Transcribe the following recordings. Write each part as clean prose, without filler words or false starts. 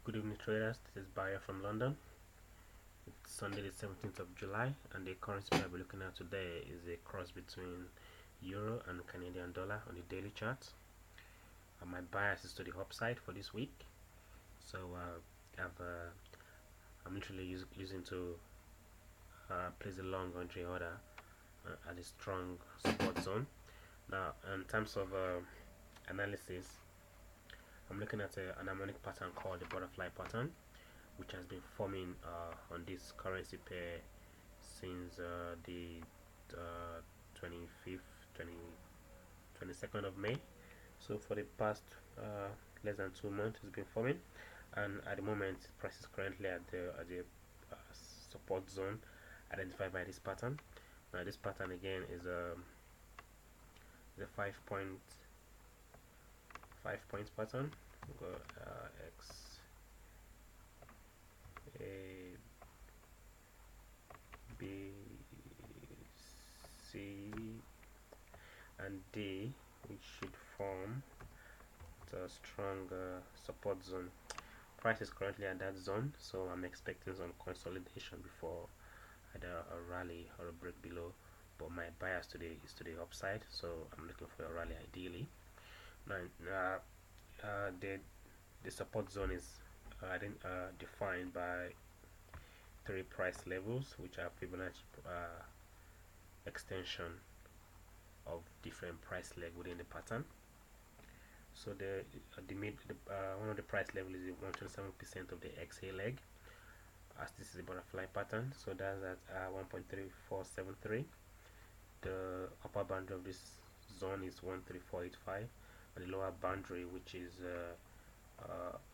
Good evening traders, this is Byoa from London. It's Sunday the 17th of July and the currency pair we're looking at today is a cross between Euro and Canadian dollar on the daily chart. My bias is to the upside for this week, so I'm literally using to place a long entry order at a strong support zone. Now in terms of analysis, I'm looking at an harmonic pattern called the butterfly pattern, which has been forming on this currency pair since the 25th, 22nd of May. So for the past less than 2 months, it's been forming, and at the moment, price is currently at the support zone identified by this pattern. Now this pattern again is the 5 points pattern. We'll go X A B C and D, which should form a strong support zone. Price is currently at that zone, so I'm expecting some consolidation before either a rally or a break below, but my bias today is to the upside, so I'm looking for a rally ideally. Now the support zone is defined by 3 price levels, which are Fibonacci extension of different price leg within the pattern. So one of the price level is 127% of the XA leg, as this is a butterfly pattern, so that's at 1.3473. The upper boundary of this zone is 13485, and the lower boundary, which is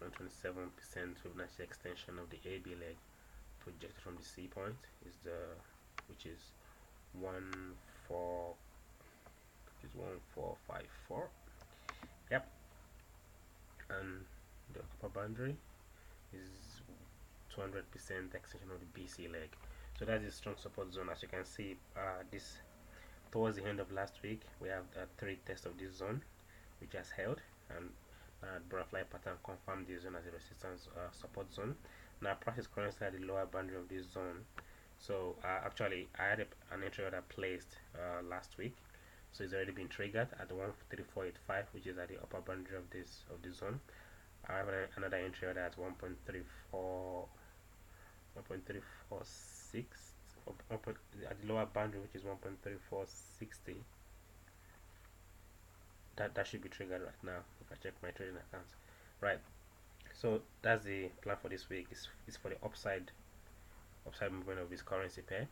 127% Fibonacci extension of the AB leg projected from the C point, is which is 1454. Yep. And the upper boundary is 200% extension of the BC leg. So that's a strong support zone. As you can see, this towards the end of last week, we have 3 tests of this zone, which has held, and butterfly pattern confirmed this zone as a resistance support zone. Now price is currently at the lower boundary of this zone, so actually I had an entry order placed last week, so it's already been triggered at 13485, which is at the upper boundary of this zone. I have another entry order at 1.346 at the lower boundary, which is 1.3460. That should be triggered right now if I check my trading accounts. Right, so that's the plan for this week. It's for the upside movement of this currency pair.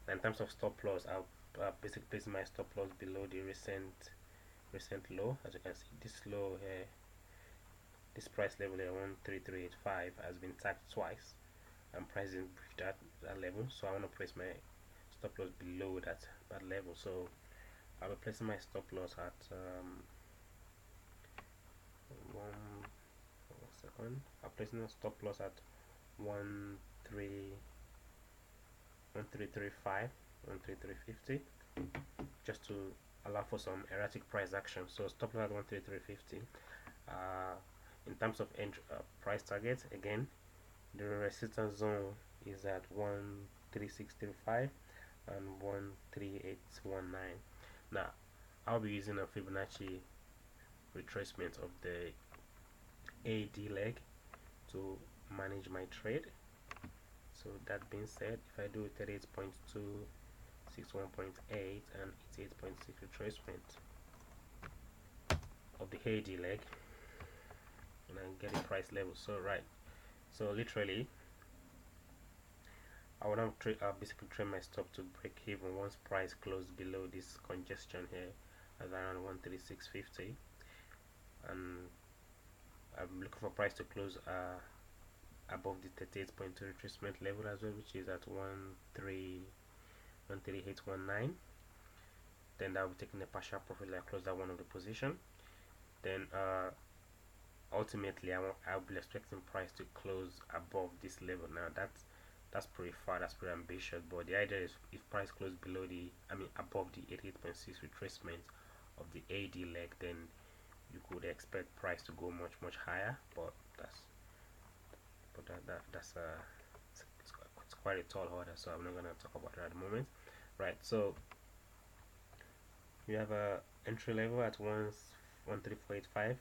And in terms of stop loss, I'll basically place my stop loss below the recent low. As you can see, this low here, this price level here, 13385, has been tagged twice, and price didn't breach that level, so I want to place my stop loss below that level. So I'll be placing my stop loss at I'm placing a stop loss at 1335, 13350, just to allow for some erratic price action. So stop loss at 13350. In terms of price targets, again, the resistance zone is at 13635 and 13819. Now I'll be using a Fibonacci retracement of the AD leg to manage my trade. So that being said, if I do 38.2, 61.8 and 88.6 retracement of the AD leg, and I get a price level. So so literally I will now basically trade my stop to break even once price closed below this congestion here at around 13650, and I'm looking for price to close above the 38.2 retracement level as well, which is at 13819. Then I'll be taking a partial profit. I close that one of the position. Then ultimately I'll be expecting price to close above this level. Now that's pretty far, that's pretty ambitious, but the idea is if price closes below above the 88.6 retracement of the AD leg, then you could expect price to go much higher, but that's it's quite a tall order, so I'm not gonna talk about it at the moment. Right, so we have a entry level at 13485,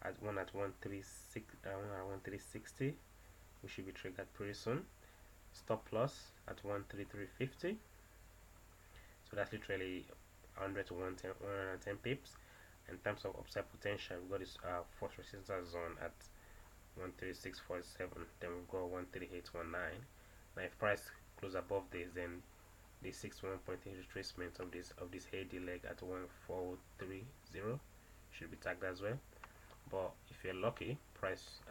at one at 136, we should be triggered pretty soon. Stop loss at 13350, so that's literally 100 to 110 pips. In terms of upside potential, we've got this first resistance zone at 13647, then we've got 13819. Now if price close above this, then the 61-point retracement of this heady leg at 14430 should be tagged as well. But if you're lucky, price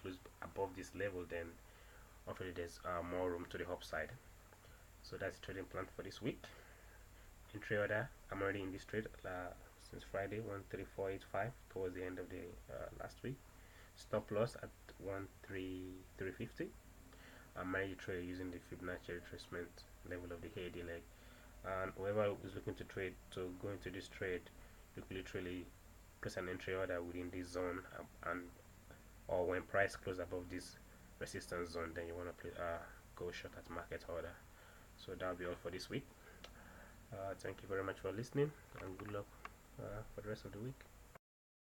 close above this level, then hopefully there's more room to the upside. So that's the trading plan for this week. Entry order, I'm already in this trade since Friday, 13485, towards the end of the last week. Stop loss at 13350. I'm managing trade using the Fibonacci retracement level of the heady leg, and whoever is looking to go into this trade, you can literally place an entry order within this zone, or when price close above this resistance zone, then you want to go short at market order. So that'll be all for this week. Thank you very much for listening, and good luck for the rest of the week.